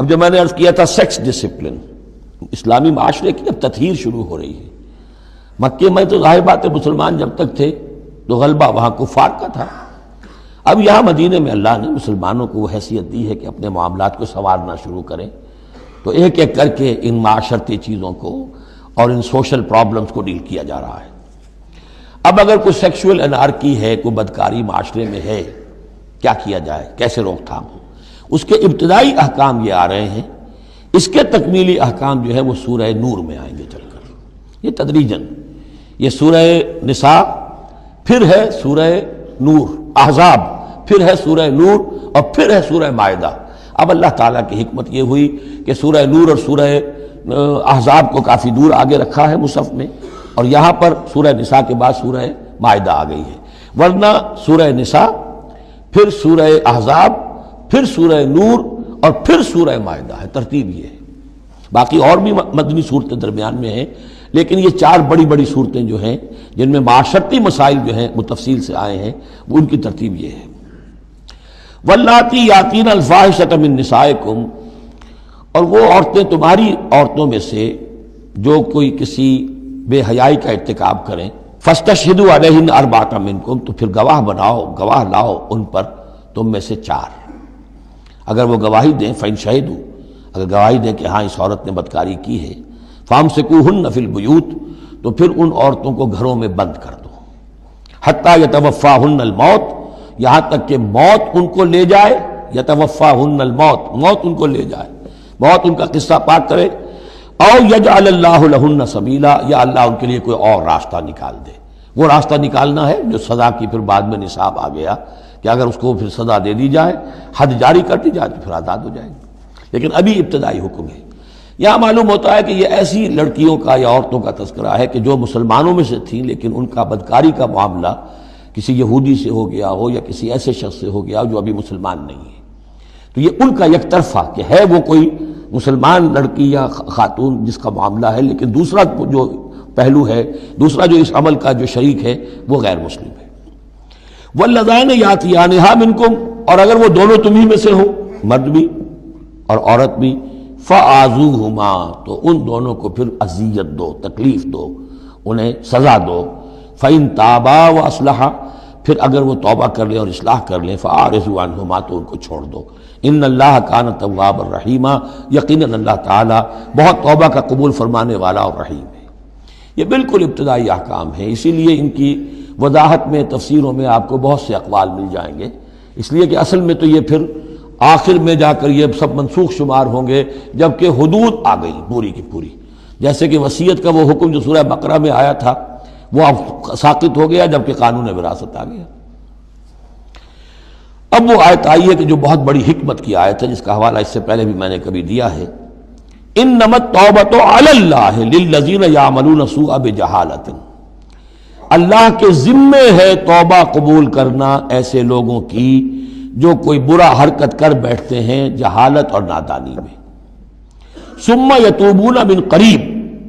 اب جو میں نے عرض کیا تھا سیکس ڈسپلن، اسلامی معاشرے کی اب تطہیر شروع ہو رہی ہے۔ مکے میں تو ظاہر بات ہے مسلمان جب تک تھے تو غلبہ وہاں کفار کا تھا، اب یہاں مدینے میں اللہ نے مسلمانوں کو وہ حیثیت دی ہے کہ اپنے معاملات کو سنوارنا شروع کریں، تو ایک ایک کر کے ان معاشرتی چیزوں کو اور ان سوشل پرابلمز کو ڈیل کیا جا رہا ہے۔ اب اگر کوئی سیکشول انارکی ہے، کوئی بدکاری معاشرے میں ہے، کیا کیا جائے، کیسے روک تھام ہو، اس کے ابتدائی احکام یہ آ رہے ہیں۔ اس کے تکمیلی احکام جو ہے وہ سورہ نور میں آئیں گے چل کر، یہ تدریجاً، یہ سورہ نساء، پھر ہے سورہ نور، احزاب، پھر ہے سورہ نور، اور پھر ہے سورہ مائدہ۔ اب اللہ تعالیٰ کی حکمت یہ ہوئی کہ سورہ نور اور سورہ احزاب کو کافی دور آگے رکھا ہے مصحف میں، اور یہاں پر سورہ نساء کے بعد سورہ مائدہ آ گئی ہے، ورنہ سورہ نساء، پھر سورہ احزاب، پھر سورہ نور، اور پھر سورہ مائدہ ہے، ترتیب یہ ہے۔ باقی اور بھی مدنی صورتیں درمیان میں ہیں، لیکن یہ چار بڑی بڑی صورتیں جو ہیں جن میں معاشرتی مسائل جو ہیں وہ تفصیل سے آئے ہیں، وہ ان کی ترتیب یہ ہے۔ واللاتی یاتین الفاحشۃ من نسائکم، اور وہ عورتیں تمہاری عورتوں میں سے جو کوئی کسی بے حیائی کا ارتکاب کریں، فاستشہدوا علیہن اربعۃ منکم، تو پھر گواہ بناؤ، گواہ لاؤ ان پر تم میں سے چار۔ اگر وہ گواہی دیں، فإن شہدوا، اگر گواہی دیں کہ ہاں اس عورت نے بدکاری کی ہے، فامسکوہن فی البیوت، تو پھر ان عورتوں کو گھروں میں بند کر دو، حتیٰ یتوفاہن الموت، یہاں تک کہ موت ان کو لے جائے، یتوفاہن الموت، موت ان کو لے جائے، موت ان کا قصہ پاک کرے، او یجعل اللہ لہن سبیلا، یا اللہ ان کے لیے کوئی اور راستہ نکال دے۔ وہ راستہ نکالنا ہے جو سزا کی پھر بعد میں نصاب آ گیا کہ اگر اس کو پھر سزا دے دی جائے، حد جاری کر دی جائے تو پھر آزاد ہو جائے گی، لیکن ابھی ابتدائی حکم ہے۔ یہاں معلوم ہوتا ہے کہ یہ ایسی لڑکیوں کا یا عورتوں کا تذکرہ ہے کہ جو مسلمانوں میں سے تھیں، لیکن ان کا بدکاری کا معاملہ کسی یہودی سے ہو گیا ہو یا کسی ایسے شخص سے ہو گیا ہو جو ابھی مسلمان نہیں ہے، تو یہ ان کا یک طرفہ کہ ہے وہ کوئی مسلمان لڑکی یا خاتون جس کا معاملہ ہے، لیکن دوسرا جو پہلو ہے، دوسرا جو اس عمل کا جو شریک ہے وہ غیر مسلم ہے۔ واللذان یاتیانہا منکم، اور اگر وہ دونوں تمہیں میں سے ہوں، مرد بھی اور عورت بھی، فآذوہما، تو ان دونوں کو پھر اذیت دو، تکلیف دو، انہیں سزا دو۔ فإن تابا واصلحا، پھر اگر وہ توبہ کر لیں اور اصلاح کر لیں، فاعرضوا عنہما، تو ان کو چھوڑ دو۔ ان اللہ کان توابا رحیما، یقیناً اللہ تعالیٰ بہت توبہ کا قبول فرمانے والا اور رحیم ہے۔ یہ بالکل ابتدائی احکام ہیں، اسی لیے ان کی وضاحت میں، تفسیروں میں آپ کو بہت سے اقوال مل جائیں گے، اس لیے کہ اصل میں تو یہ پھر آخر میں جا کر یہ سب منسوخ شمار ہوں گے جبکہ حدود آ گئی پوری کی پوری، جیسے کہ وصیت کا وہ حکم جو سورہ بقرہ میں آیا تھا وہ اب ساقط ہو گیا جبکہ قانون وراثت آ گیا۔ اب وہ آیت آئی ہے کہ جو بہت بڑی حکمت کی آیت ہے، جس کا حوالہ اس سے پہلے بھی میں نے کبھی دیا ہے، انما التوبۃ علی اللہ للذین یعملون السوء بجہالۃ، اللہ کے ذمے ہے توبہ قبول کرنا ایسے لوگوں کی جو کوئی برا حرکت کر بیٹھتے ہیں جہالت اور نادانی میں، ثم یتوبون من قریب،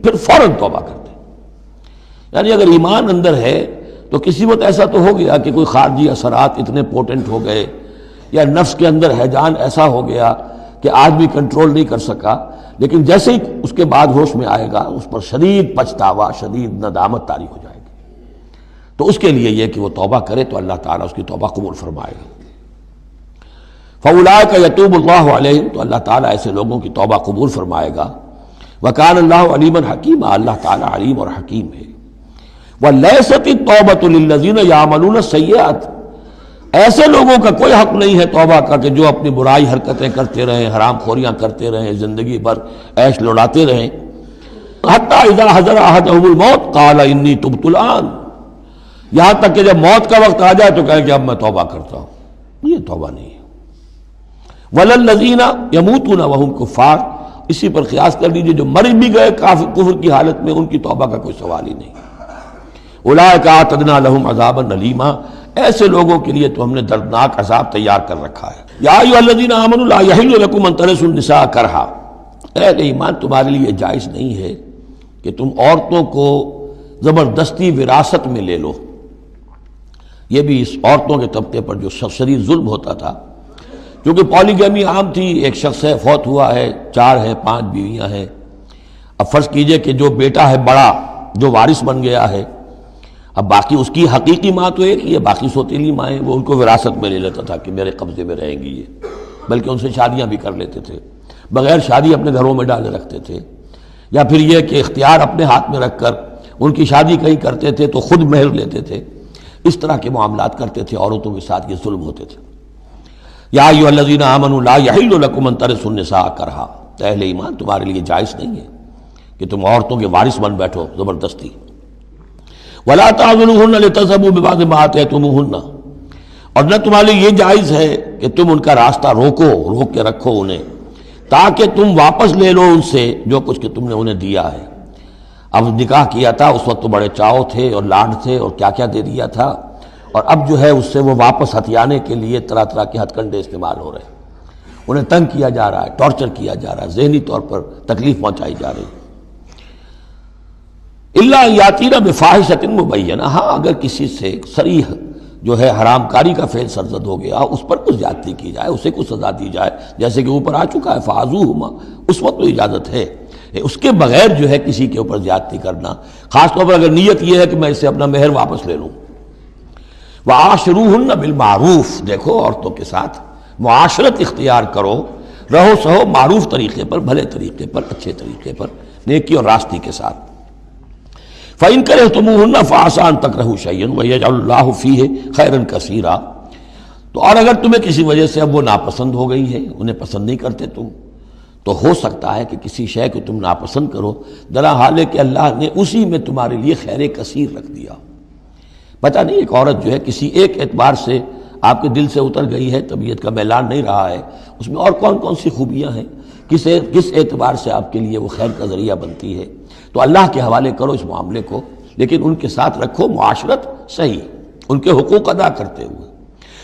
پھر فوراً توبہ کرتے ہیں۔ یعنی اگر ایمان اندر ہے تو کسی وقت ایسا تو ہو گیا کہ کوئی خارجی اثرات اتنے پوٹنٹ ہو گئے، یا نفس کے اندر ہیجان ایسا ہو گیا کہ آدمی کنٹرول نہیں کر سکا، لیکن جیسے ہی اس کے بعد ہوش میں آئے گا اس پر شدید پچھتاوا، شدید ندامت طاری ہو جائے گی، تو اس کے لیے یہ کہ وہ توبہ کرے تو اللہ تعالیٰ اس کی توبہ قبول فرمائے گا۔ فَأُولَٰئِکَ يَتُوبُ اللَّهُ عَلَيْهِمْ، تو اللہ تعالیٰ ایسے لوگوں کی توبہ قبول فرمائے گا۔ وَكَانَ اللَّهُ عَلِيمًا حَكِيمًا، اللہ تعالیٰ علیم اور حکیم ہے۔ وَلَيْسَتِ التَّوْبَةُ لِلَّذِينَ يَعْمَلُونَ السَّيِّئَاتِ، ایسے لوگوں کا کوئی حق نہیں ہے توبہ کا کہ جو اپنی برائی حرکتیں کرتے رہیں، حرام خوریاں کرتے رہیں، زندگی بھر عیش لوٹاتے رہیں۔ حَتَّىٰ إِذَا حَضَرَ أَحَدَهُمُ الْمَوْتُ قَالَ إِنِّي تُبْتُ الْآنَ، یہاں تک کہ جب موت کا وقت آ جائے تو کہے کہ اب میں توبہ کرتا ہوں، یہ توبہ نہیں ہے۔ وَلَلَّذِينَ يَمُوتُونَ وَهُمْ كُفَّارٌ، اسی پر قیاس کر لیجیے جو مر بھی گئے کفر کی حالت میں، ان کی توبہ کا کوئی سوال ہی نہیں۔ اولئک اعتدنا لهم عذابا الیما، ایسے لوگوں کے لیے تو ہم نے دردناک عذاب تیار کر رکھا ہے۔ یا ایھا الذین آمنوا لا یحل لکم ان ترثوا النساء کرہا، اہل ایمان تمہارے لیے جائز نہیں ہے کہ تم عورتوں کو زبردستی وراثت میں لے لو۔ یہ بھی اس عورتوں کے طبقے پر جو شدید ظلم ہوتا تھا کیونکہ پالیگیمی عام تھی، ایک شخص ہے فوت ہوا ہے، 4 ہے 5 بیویاں ہیں. اب فرض کیجئے کہ جو بیٹا ہے بڑا جو وارث بن گیا ہے، اب باقی اس کی حقیقی ماں تو ایک ہی ہے، باقی سوتیلی مائیں وہ ان کو وراثت میں لے لیتا تھا کہ میرے قبضے میں رہیں گی یہ، بلکہ ان سے شادیاں بھی کر لیتے تھے، بغیر شادی اپنے گھروں میں ڈالے رکھتے تھے. یا پھر یہ کہ اختیار اپنے ہاتھ میں رکھ کر ان کی شادی کہیں کرتے تھے تو خود مہر لیتے تھے. اس طرح کے معاملات کرتے تھے، عورتوں کے ساتھ یہ ظلم ہوتے تھے. یا ایھا الذین آمنوا لا یحل لکم ان ترثوا النساء کرہا، اہل ایمان تمہارے لیے جائز نہیں ہے کہ تم عورتوں کے وارث بن بیٹھو زبردستی. ولا تعضلوہن لتذهبوا ببعض ما آتیتموہن، اور نہ تمہارے لیے یہ جائز ہے کہ تم ان کا راستہ روک کے رکھو انہیں، تاکہ تم واپس لے لو ان سے جو کچھ کہ تم نے انہیں دیا ہے. اب نکاح کیا تھا اس وقت تو بڑے چاؤ تھے اور لاڈ تھے اور کیا کیا دے دیا تھا، اور اب جو ہے اس سے وہ واپس ہتھیانے کے لیے طرح طرح کے ہتھ کنڈے استعمال ہو رہے ہیں. انہیں تنگ کیا جا رہا ہے، ٹارچر کیا جا رہا ہے، ذہنی طور پر تکلیف پہنچائی جا رہی ہے. الا یاتین بفاحشۃ مبینہ، ہاں اگر کسی سے صریح جو ہے حرام کاری کا فعل سرزد ہو گیا، اس پر کچھ زیادتی کی جائے، اسے کچھ سزا دی جائے، جیسے کہ اوپر آ چکا ہے فعذوہما، اس وقت تو اجازت ہے. اس کے بغیر جو ہے کسی کے اوپر زیادتی کرنا، خاص طور پر اگر نیت یہ ہے کہ میں اس سے اپنا مہر واپس لے لوں. وعاشروہن بالمعروف، دیکھو عورتوں کے ساتھ معاشرت اختیار کرو، رہو سہو معروف طریقے پر، بھلے طریقے پر، اچھے طریقے پر، نیکی اور راستی کے ساتھ. فَإِن كَرِهْتُمُوهُنَّ فَعَسَىٰ أَن تَكْرَهُوا شَيْئًا وَيَجْعَلُ اللَّهُ فِيهِ خَيْرًا كَثِيرًا، تو اور اگر تمہیں کسی وجہ سے اب وہ ناپسند ہو گئی ہے، انہیں پسند نہیں کرتے تم، تو ہو سکتا ہے کہ کسی شے کو تم ناپسند کرو، درا حال ہے کہ اللہ نے اسی میں تمہارے لیے خیر کثیر رکھ دیا. پتہ نہیں ایک عورت جو ہے کسی ایک اعتبار سے آپ کے دل سے اتر گئی ہے، طبیعت کا میلان نہیں رہا ہے، اس میں اور کون کون سی خوبیاں ہیں، کس اعتبار سے آپ کے لیے وہ خیر کا ذریعہ بنتی ہے، تو اللہ کے حوالے کرو اس معاملے کو، لیکن ان کے ساتھ رکھو معاشرت صحیح، ان کے حقوق ادا کرتے ہوئے.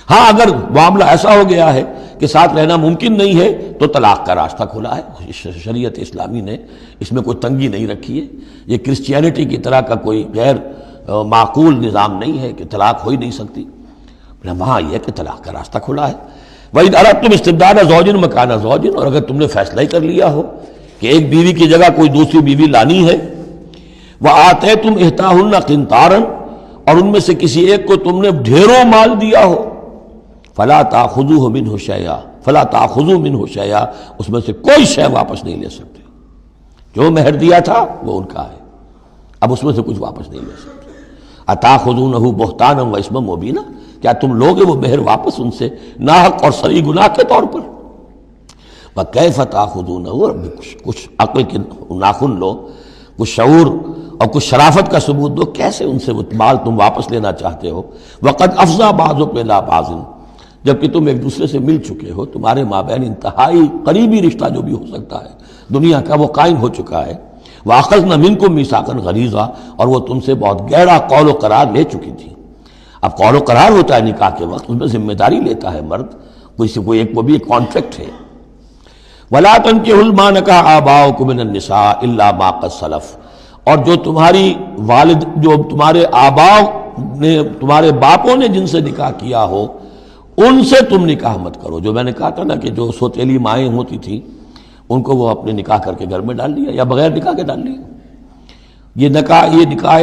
ہاں اگر معاملہ ایسا ہو گیا ہے کہ ساتھ رہنا ممکن نہیں ہے تو طلاق کا راستہ کھلا ہے. شریعت اسلامی نے اس میں کوئی تنگی نہیں رکھی ہے، یہ کرسچینٹی کی طرح کا کوئی غیر معقول نظام نہیں ہے کہ طلاق ہو ہی نہیں سکتی. وہاں یہ ہے کہ طلاق کا راستہ کھلا ہے. وَإِنْ أَرَدْتُمْ اسْتِبْدَالَ زَوْجٍ مَكَانَ زَوْجٍ، اور اگر تم نے فیصلہ ہی کر لیا ہو کہ ایک بیوی کی جگہ کوئی دوسری بیوی لانی ہے، وَآتَيْتُمْ إِحْدَاهُنَّ قِنْطَارًا، اور ان میں سے کسی ایک کو تم نے ڈھیروں مال دیا ہو، فَلَا تَأْخُذُوهُ مِنْهُ شَيْئًا فَلَا تَأْخُذُوا مِنْهُ شَيْئًا، اس میں سے کوئی شے واپس نہیں لے سکتے. جو مہر دیا تھا وہ ان کا ہے، اب اس میں سے کچھ واپس نہیں لے سکتے. أَتَأْخُذُونَهُ بُهْتَانًا وَإِثْمًا مُبِينًا، کیا تم لوگے وہ مہر واپس ان سے ناحق اور صریح گناہ کے طور پر؟ وَكَيْفَ تَأْخُذُونَهُ، کچھ عقل کے ناخن لو، کچھ شعور اور کچھ شرافت کا ثبوت دو، کیسے ان سے وہ مال تم واپس لینا چاہتے ہو؟ وَقَدْ أَفْضَىٰ بَعْضُكُمْ إِلَىٰ بَعْضٍ، جبکہ تم ایک دوسرے سے مل چکے ہو، تمہارے مابین انتہائی قریبی رشتہ جو بھی ہو سکتا ہے دنیا کا وہ قائم ہو چکا ہے. وَأَخَذْنَ مِنْكُمْ مِيثَاقًا غَلِيظًا، اور وہ تم سے بہت گہرا قول و قرار لے چکی تھی. اب قول و قرار ہوتا ہے نکاح کے وقت، اس میں ذمہ داری لیتا ہے مرد، کوئی ایک وہ بھی ایک کانٹریکٹ ہے. وَلَا تَنكِحُوا مَا نَكَحَ آبَاؤُكُم مِّنَ النِّسَاءِ إِلَّا مَا قَدْ سَلَفَ، اور جو تمہاری والد، جو تمہارے آباؤ نے، تمہارے باپوں نے جن سے نکاح کیا ہو ان سے تم نکاح مت کرو. جو میں نے کہا تھا نا کہ جو سوتیلی مائیں ہوتی تھیں ان کو وہ اپنے نکاح کر کے گھر میں ڈال لیا یا بغیر نکاح کے ڈال لیا. یہ نکاح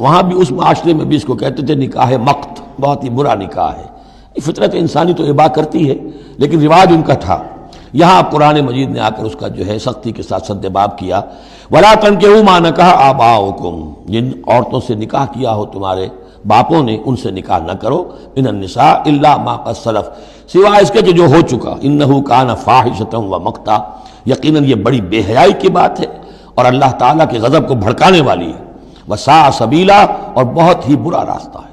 وہاں بھی اس معاشرے میں بھی اس کو کہتے تھے نکاح مقت، بہت ہی برا نکاح ہے. فطرت انسانی تو اباح کرتی ہے لیکن رواج ان کا تھا. یہاں قرآن مجید نے آ کر اس کا جو ہے سختی کے ساتھ سدباب کیا. وَلَا تَنكِحُوا مَا نَكَحَ آبَاؤُكُمْ، جن عورتوں سے نکاح کیا ہو تمہارے باپوں نے ان سے نکاح نہ کرو. مِنَ النِّسَاءِ إِلَّا مَا قَدْ سَلَفَ، سوائے اس کے کہ جو ہو چکا. إِنَّهُ كَانَ فَاحِشَةً وَمَقْتًا، یقیناً یہ بڑی بے حیائی کی بات ہے اور اللہ تعالیٰ کے غضب کو بھڑکانے والی ہے. وَسَاءَ سَبِيلًا، اور بہت ہی برا راستہ ہے.